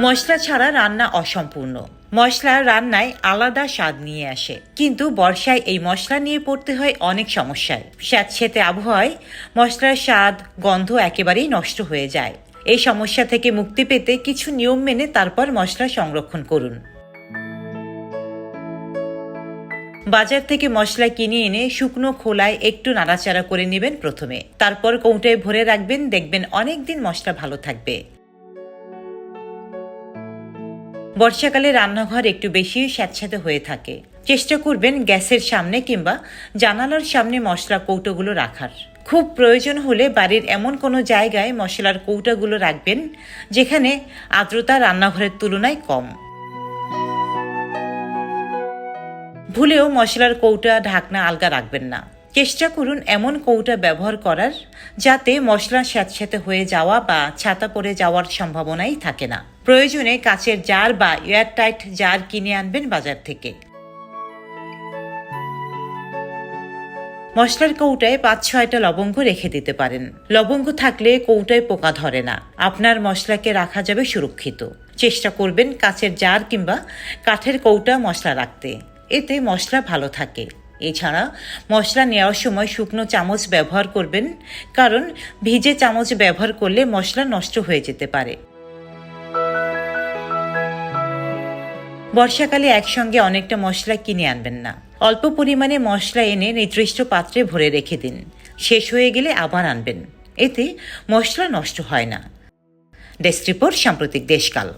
মশলা ছাড়া রান্না অসম্পূর্ণ। মশলা রান্নায় আলাদা স্বাদ নিয়ে আসে, কিন্তু বর্ষায় এই মশলা নিয়ে পড়তে হয় অনেক সমস্যায়। স্যাঁতসেঁতে আবহাওয়ায় মশলার স্বাদ গন্ধ একেবারেই নষ্ট হয়ে যায়। এই সমস্যা থেকে মুক্তি পেতে কিছু নিয়ম মেনে তারপর মশলা সংরক্ষণ করুন। বাজার থেকে মশলা কিনে এনে শুকনো খোলায় একটু নাড়াচাড়া করে নেবেন প্রথমে, তারপর কৌটায় ভরে রাখবেন। দেখবেন অনেকদিন মশলা ভালো থাকবে। বর্ষাকালে রান্নাঘর একটু বেশি স্যাঁতস্যাঁতে হয়ে থাকে। চেষ্টা করবেন গ্যাসের সামনে কিংবা জানালার সামনে মশলা কৌটোগুলো রাখার। খুব প্রয়োজন হলে বাড়ির এমন কোনো জায়গায় মশলার কৌটাগুলো রাখবেন যেখানে আর্দ্রতা রান্নাঘরের তুলনায় কম। ভুলেও মশলার কৌটা ঢাকনা আলগা রাখবেন না। চেষ্টা করুন এমন কৌটা ব্যবহার করার যাতে মশলা স্যাঁতস্যাঁতে হয়ে যাওয়া বা ছাতা পড়ে যাওয়ার সম্ভাবনাই থাকে না। প্রয়োজনে কাচের জার বা এয়ারটাইট জার কিনে আনবেন বাজার থেকে। মশলার কৌটায় 5-6টা লবঙ্গ রেখে দিতে পারেন। লবঙ্গ থাকলে কৌটায় পোকা ধরে না, আপনার মশলাকে রাখা যাবে সুরক্ষিত। চেষ্টা করবেন কাচের জার কিংবা কাঠের কৌটা মশলা রাখতে, এতে মশলা ভালো থাকে। এছাড়া মশলা নেওয়ার সময় শুকনো চামচ ব্যবহার করবেন, কারণ ভিজে চামচ ব্যবহার করলে মশলা নষ্ট হয়ে যেতে পারে। বর্ষাকালে একসঙ্গে অনেকটা মশলা কিনে আনবেন না। অল্প পরিমাণে মশলা এনে নির্দিষ্ট পাত্রে ভরে রেখে দিন। শেষ হয়ে গেলে আবার আনবেন, এতে মশলা নষ্ট হয় না। ডেস্ক রিপোর্ট, সাম্প্রতিক দেশকাল।